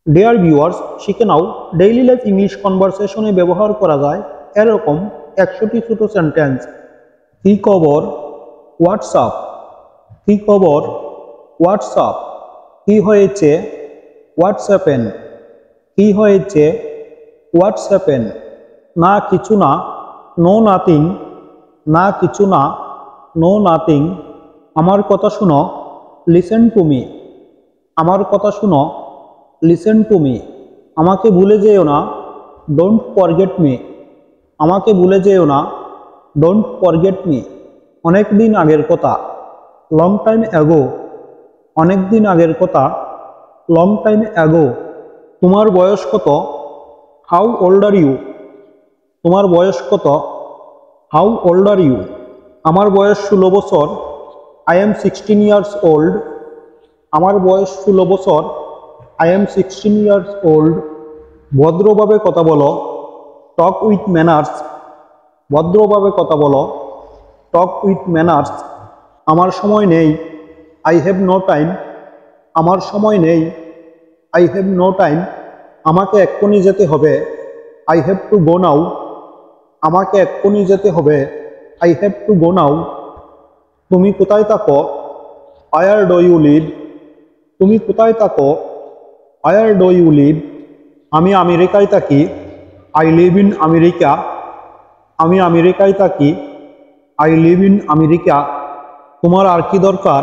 Dear viewers, শিখে নাও daily life English কনভারসেশনে ব্যবহার করা যায় এরকম 100টি ছোট সেন্টেন্স। কি খবর? হোয়াটসঅ্যাপ। কি খবর? হোয়াটসঅ্যাপ। কি হয়েছে? হোয়াটসঅ্যাপেন। কি হয়েছে? হোয়াটসঅ্যাপেন। না কিছু না, নো নাথিং। না কিছু না, নো নাথিং। আমার কথা শুনো, লিসেন টু মি। আমার কথা শুনো, লিসেন টু মি। আমাকে ভুলে যেও না, ডোন্ট ফরগেট মি। আমাকে ভুলে যেও না, ডোন্ট ফরগেট মি। অনেক দিন আগের কথা, লং টাইম অ্যাগো। অনেক দিন আগের কথা, লং টাইম অ্যাগো। তোমার বয়স কত? How old are you? তোমার বয়স কত? How old are you? আমার বয়স 16 বছর। I am 16 years old. আমার বয়স 16 বছর। I am 16 years old. ভদ্রভাবে কথা বলো, টক উইথ ম্যানার্স। ভদ্রভাবে কথা বলো, টক উইথ ম্যানার্স। আমার সময় নেই, আই হ্যাভ নো টাইম। আমার সময় নেই, আই হ্যাভ নো টাইম। আমাকে এক্ষুনি যেতে হবে, আই হ্যাভ টু গো নাও। আমাকে এক্ষুনি যেতে হবে, আই হ্যাভ টু গো নাও। তুমি কোথায় থাকো? Where do you live? তুমি কোথায় থাকো? Where do you live? আমি আমেরিকায় থাকি, I live in America. আমি আমেরিকায় থাকি, I live in America. তোমার আর কি দরকার?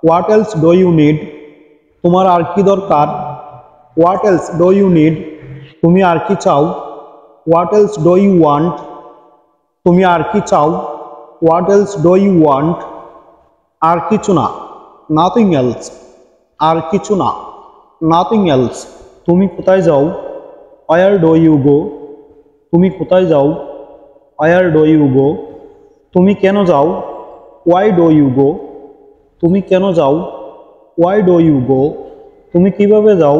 What else do you need? তোমার আর কি দরকার? What else do you need? তুমি আর কি চাও? What else do you want? তুমি আর কি চাও? What else do you want? আর কিছু না, nothing else. আর কিছু না, nothing else. তুমি কোথায় যাও? Where do you go? তুমি কোথায় যাও? Where do you go? তুমি কেন যাও? Why do you go? তুমি কেন যাও? Why do you go? তুমি কিভাবে যাও?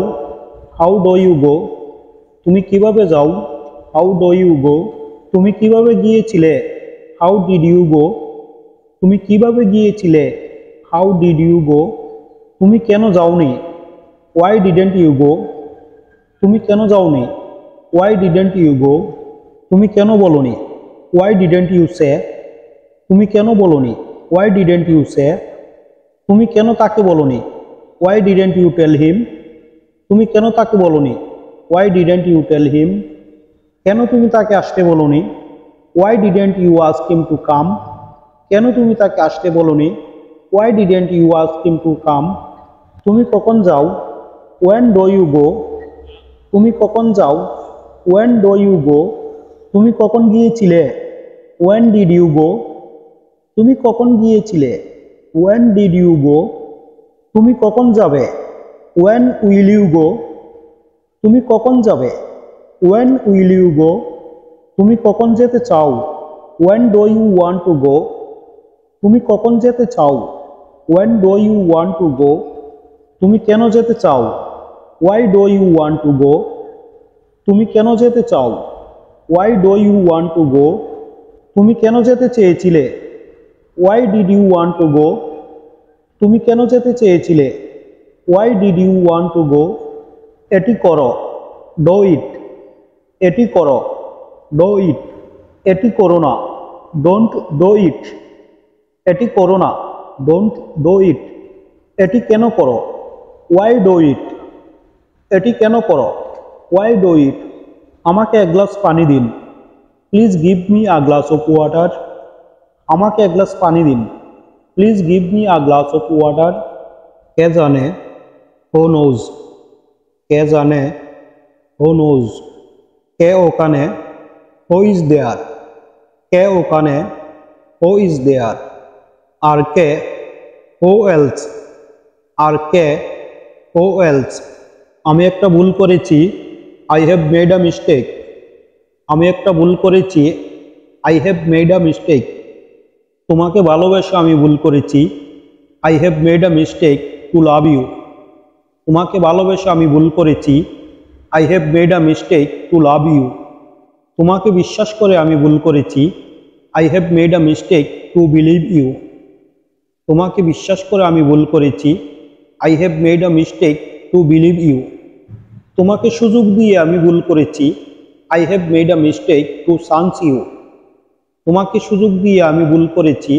How do you go? তুমি কিভাবে যাও? How do you go? তুমি কিভাবে গিয়েছিলে? How did you go? তুমি কিভাবে গিয়েছিলে? How did you go? তুমি কেন যাওনি? Why didn't you go? তুমি কেন যাওনি? Why didn't you go? তুমি কেন বলনি? Why didn't you say? তুমি কেন বলনি? Why didn't you say? তুমি কেন তাকে বলনি? Why didn't you tell him? তুমি কেন তাকে বলনি? Why didn't you tell him? কেন তুমি তাকে আসতে বলনি? Why didn't you ask him to come? কেন তুমি তাকে আসতে বলনি? Why didn't you ask him to come? তুমি কখন যাও? When do you go? তুমি কখন যাও? When do you go? তুমি কখন গিয়েছিলে? When did you go? তুমি কখন গিয়েছিলে? When did you go? তুমি কখন যাবে? When will you go? তুমি কখন যাবে? When will you go? তুমি কখন যেতে চাও? When do you want to go? তুমি কখন যেতে চাও? When do you want to go? তুমি কেন যেতে চাও? Why do you want to go? তুমি কেন যেতে চাও? Why do you want to go? তুমি কেন যেতে চেয়েছিলে? Why did you want to go? তুমি কেন যেতে চেয়েছিলে? Why did you want to go? এটি করো, do it. এটি করো, do it. এটি করো না, don't do it. এটি করো না, don't do it. এটি কেন করো? Why do it? এটি কেন করো? Why do it? আমাকে এক গ্লাস পানি দিন। Please give me a glass of water. আমাকে এক গ্লাস পানি দিন। Please give me a glass of water. কে জানে? Who knows? কে জানে? Who knows? কে ওখানে? Who is there? কে ওখানে? Who is there? R K? Who else? R K? Who else? আমি একটা ভুল করেছি, I have made a mistake. আমি একটা ভুল করেছি, I have made a mistake. তোমাকে ভালোবেসে আমি ভুল করেছি, I have made a mistake to love you. তোমাকে ভালোবেসে আমি ভুল করেছি, I have made a mistake to love you. তোমাকে বিশ্বাস করে আমি ভুল করেছি, I have made a mistake to believe you. তোমাকে বিশ্বাস করে আমি ভুল করেছি, I have made a mistake to believe you. তোমাকে সুযোগ দিয়ে আমি ভুল করেছি। I have made a mistake to chance you. তোমাকে সুযোগ দিয়ে আমি ভুল করেছি।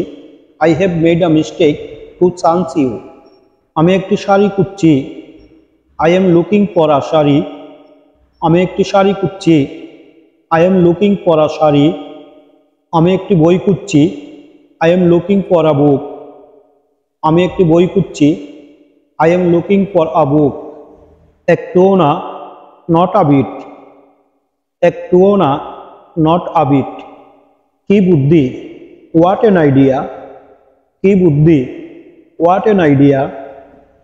I have made a mistake to chance you. আমি একটি শাড়ি খুঁজছি। I am looking for a sari. আমি একটি শাড়ি খুঁজছি। I am looking for a sari. আমি একটি বই খুঁজছি। I am looking for a book. আমি একটি বই খুঁজছি। I am looking for a book. একটুও না, নট আ বিট। একটুও না, নট আ বিট। কি বুদ্ধি, হোয়াট এন আইডিয়া। কি বুদ্ধি, হোয়াট এন আইডিয়া।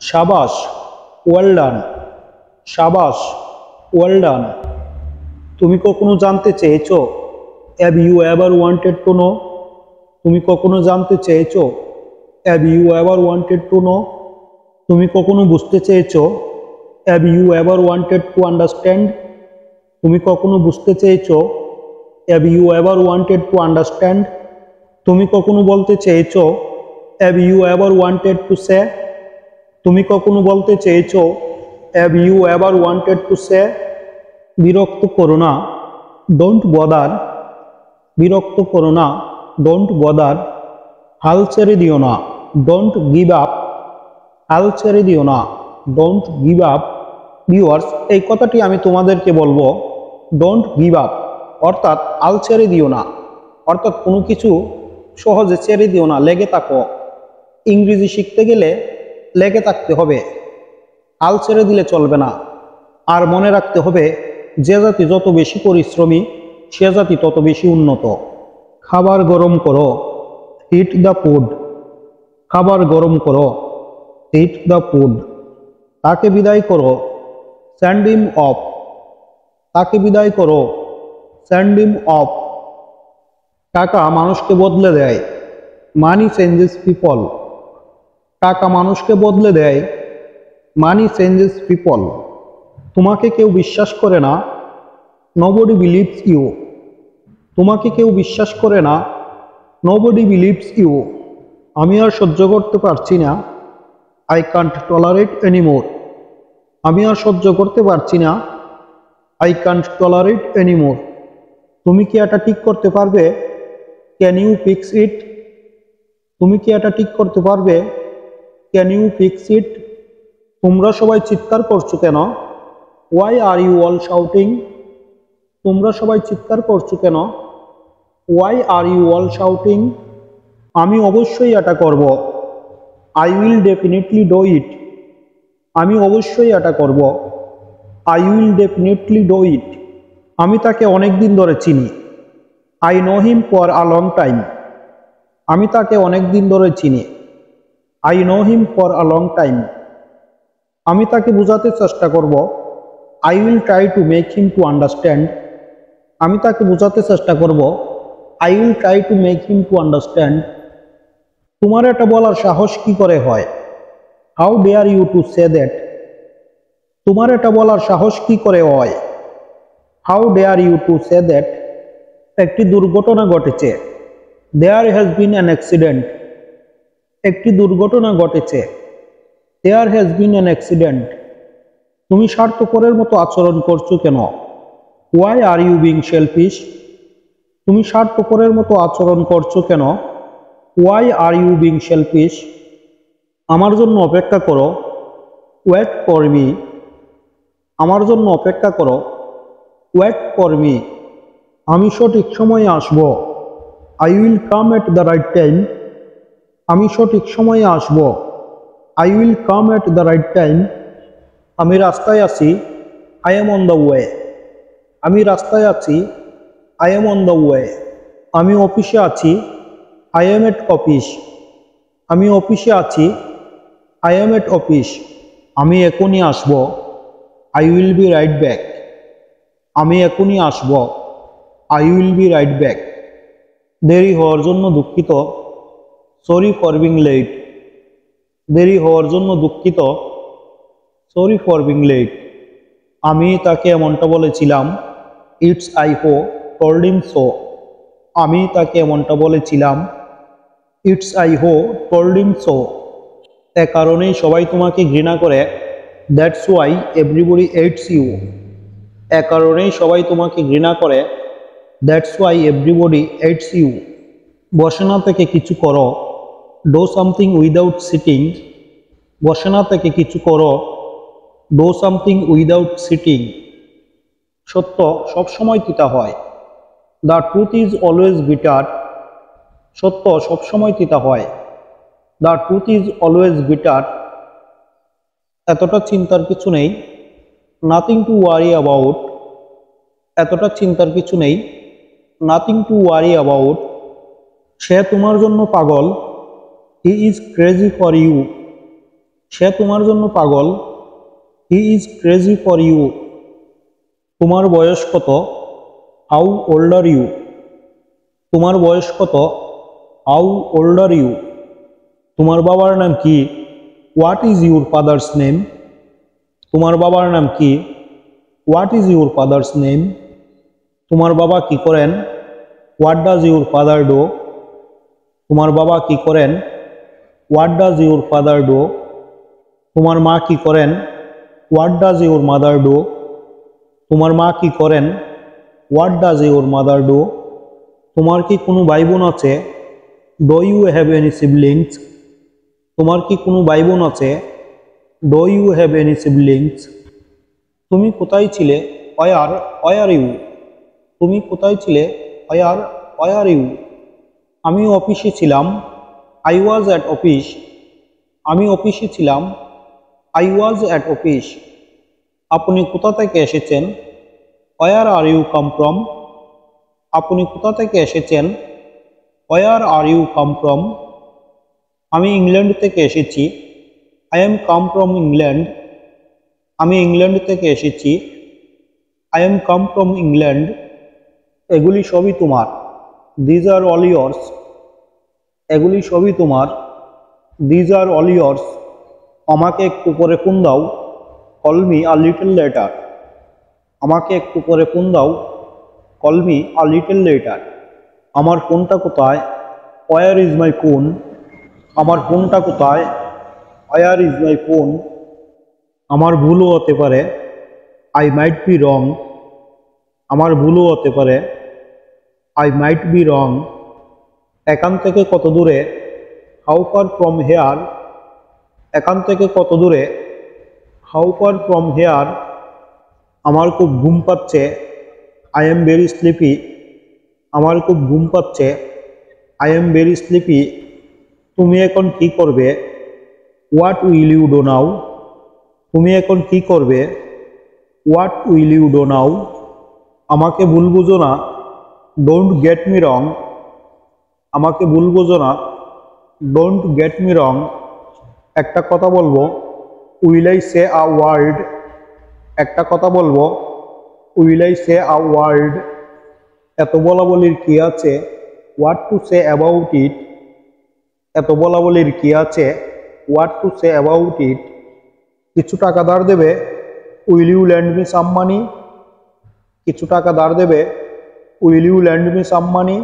সাবাস, ওয়েল ডান। সাবাস, ওয়েল ডান। তুমি কখনো জানতে চেয়েছো? Have you ever wanted to know. তুমি কখনো জানতে চেয়েছো? Have you ever wanted to know. তুমি কখনো বুঝতে চেয়েছো? Have you ever wanted to understand. তুমি কখনো বুঝতে চেয়েছো? Have you ever wanted to understand. তুমি কখনো বলতে চেয়েছো? Have you ever wanted to say. তুমি কখনো বলতে চেয়েছো? Have you ever wanted to সে। বিরক্ত করো না, ডোন্ট বদার। বিরক্ত করো না, ডোন্ট বদার। হাল ছেড়ে দিও না, ডোন্ট গিভ আপ। হাল ছেড়ে দিও না, ডোন্ট গিভ আপ। ভিউয়ার্স, এই কথাটি আমি তোমাদেরকে বলবো, ডোন্ট গিভ আপ অর্থাৎ হাল ছেড়ে দিও না, অর্থাৎ কোনো কিছু সহজে ছেড়ে দিও না, লেগে থাকো। ইংরেজি শিখতে গেলে লেগে থাকতে হবে, হাল ছেড়ে দিলে চলবে না। আর মনে রাখতে হবে, যে জাতি যত বেশি পরিশ্রমী সে জাতি তত বেশি উন্নত। খাবার গরম করো, হিট দ্য ফুড। খাবার গরম করো, হিট দ্য ফুড। তাকে বিদায় করো, সেন্ড হিম অফ। তাকে বিদায় করো, সেন্ড হিম অফ। টাকা মানুষকে বদলে দেয়, মানি চেঞ্জেস পিপল। টাকা মানুষকে বদলে দেয়, মানি চেঞ্জেস পিপল। তোমাকে কেউ বিশ্বাস করে না, নোবডি বিলিভস ইউ। তোমাকে কেউ বিশ্বাস করে না, নোবডি বিলিভস ইউ। আমি আর সহ্য করতে পারছি না, আই কান্ট টলারেট এনিমোর। আমি আর সহ্য করতে পারছি না, আই কান্ট টলারেট এনিমোর। তুমি কি এটা ঠিক করতে পারবে? Can you fix it. তুমি কি এটা ঠিক করতে পারবে? Can you fix it. তোমরা সবাই চিৎকার করছো কেন? Why are you all shouting. তোমরা সবাই চিৎকার করছো কেন? Why are you all shouting. আমি অবশ্যই এটা করব, I will definitely do it. আমি অবশ্যই এটা করব, I will definitely do it. আমি তাকে অনেক দিন ধরে চিনি, I know him for a long time. আমি তাকে অনেক দিন ধরে চিনি, I know him for a long time. আমি তাকে বোঝাতে চেষ্টা করব, I will try to make him to understand. আমি তাকে বোঝাতে চেষ্টা করব, I will try to make him to understand. তোমার এটা বলার সাহস কি করে হয়? How dare you to say that. তোমার এটা বলার সাহস কি করে হয়? How dare you to say that. একটি দুর্ঘটনা ঘটেছে, there has been an accident. একটি দুর্ঘটনা ঘটেছে, there has been an accident. তুমি স্বার্থপরের মতো আচরণ করছো কেন? Why are you being selfish. তুমি স্বার্থপরের মতো আচরণ করছো কেন? Why are you being selfish. আমার জন্য অপেক্ষা করো, ওয়েট ফর মি। আমার জন্য অপেক্ষা করো, ওয়েট ফর মি। আমি সঠিক সময়ে আসব, I will come at the right time. আমি সঠিক সময়ে আসব, I will come at the right time. আমি রাস্তায় আছি, I am on the way. আমি রাস্তায় আছি, I am on the way. আমি অফিসে আছি, আই এম এট অফিস। আমি অফিসে আছি, আই এম এট অফিস। আমি এখনই আসব, I will be right back. আমি এখনই আসব, I will be right back. দেরি হওয়ার জন্য দুঃখিত, সরি ফর বিং লেট। দেরি হওয়ার জন্য দুঃখিত, সরি ফর বিং লেট। আমি তাকে এমনটা বলেছিলাম, it's I who told him so. আমি তাকে এমনটা বলেছিলাম, it's I who told him so. এ কারণেই সবাই তোমাকে ঘৃণা করে, that's why everybody hates you. এ কারণেই সবাই তোমাকে ঘৃণা করে। That's why everybody hates you. বসে না থেকে কিছু করো। Do something without sitting. বসে না থেকে কিছু করো। Do something without sitting. সত্য সবসময় তিতা হয়। The truth is always bitter. সত্য সবসময় তিতা হয়। The truth is always bitter. এতটা চিন্তার কিছু নেই। Nothing to worry about. এতটা চিন্তার কিছু নেই। Nothing to worry about. সে তোমার জন্য পাগল। He is crazy for you. সে তোমার জন্য পাগল। He is crazy for you. তোমার বয়স কত? How old are you. তোমার বয়স কত? How old are you. তোমার বাবার নাম কি? What is your father's name. তোমার বাবার নাম কি? What is your father's name. তোমার বাবা কি করেন? What does your father do. তোমার বাবা কি করেন? What does your father do. তোমার মা কি করেন? What does your mother do. তোমার মা কি করেন? What does your mother do. তোমার কি কোনো ভাই বোন আছে? Do you have any siblings. তোমার কি কোনো ভাই বোন আছে? Do you have any siblings. তুমি কোথায় ছিলে? Where you. তুমি কোথায় ছিলে? Where you. আমি অফিসে ছিলাম। I was at office. আমি অফিসে ছিলাম। I was at office. আপনি কোথা থেকে এসেছেন? Where are you come from. আপনি কোথা থেকে এসেছেন? Where are you come from. আমি ইংল্যান্ড থেকে এসেছি। I am come from England. আমি ইংল্যান্ড থেকে এসেছি। I am come from England. এগুলি সবই তোমার। These are all yours. এগুলি সবই তোমার। These are all yours. আমাকে একটু পরে ফোন দাও। Call me a little later. আমাকে একটু পরে ফোন দাও। Call me a little later. আমার ফোনটা কোথায়? Where is my phone. আমার ফোনটা কোথায়? Where is my phone. আমার ভুলও হতে পারে। I might be wrong. আমার ভুলও হতে পারে। I might be wrong. এখান থেকে কত দূরে? How far from here. এখান থেকে কত দূরে? How far from here. আমার খুব ঘুম পাচ্ছে। I am very sleepy. আমার খুব ঘুম পাচ্ছে। I am very sleepy. তুমি এখন কি করবে? What will you do now. তুমি এখন কি করবে? What will you do now. আমাকে ভুল বুঝো না। Don't get me wrong. আমাকে ভুল বুঝো না। Don't get me wrong. একটা কথা বলবো। Will I say a word. একটা কথা বলবো। Will I say a word. এত বলা বলির কি আছে? What to say about it. এত বলা বলির কি আছে? What to say about it. কিছু টাকা ধার দেবে? Will you lend me some money. কিছু টাকা ধার দেবে? Will you lend me some money.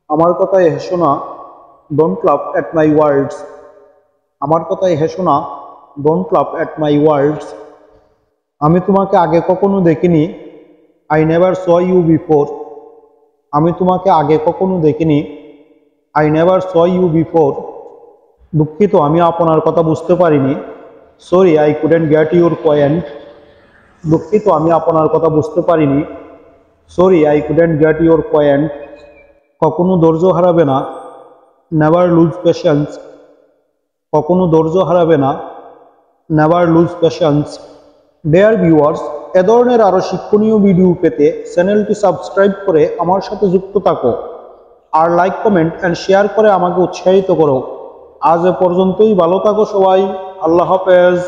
আমার কথায় হেসো না। ডোন্ট লাফ অ্যাট মাই ওয়ার্ডস। আমার কথায় হেসো না। ডোন্ট লাফ অ্যাট মাই ওয়ার্ডস। আমি তোমাকে আগে কখনো দেখিনি। I never saw you before. আমি তোমাকে আগে কখনো দেখিনি। I never saw you before. দুঃখিত, আমি আপনার কথা বুঝতে পারিনি। Sorry, I couldn't get your point. দুঃখিত, আমি আপনার কথা বুঝতে পারিনি। Sorry, I couldn't get your point. কখনো ধৈর্য হারাবে না। Never lose patience. কখনো ধৈর্য হারাবে না। Never lose patience. Dear viewers, এ ধরনের আরও শিক্ষণীয় ভিডিও পেতে চ্যানেলটি সাবস্ক্রাইব করে আমার সাথে যুক্ত থাকো। আর লাইক, কমেন্ট অ্যান্ড শেয়ার করে আমাকে উৎসাহিত করো। আজ এ পর্যন্তই। ভালো থাকো সবাই। আল্লাহ হাফেজ।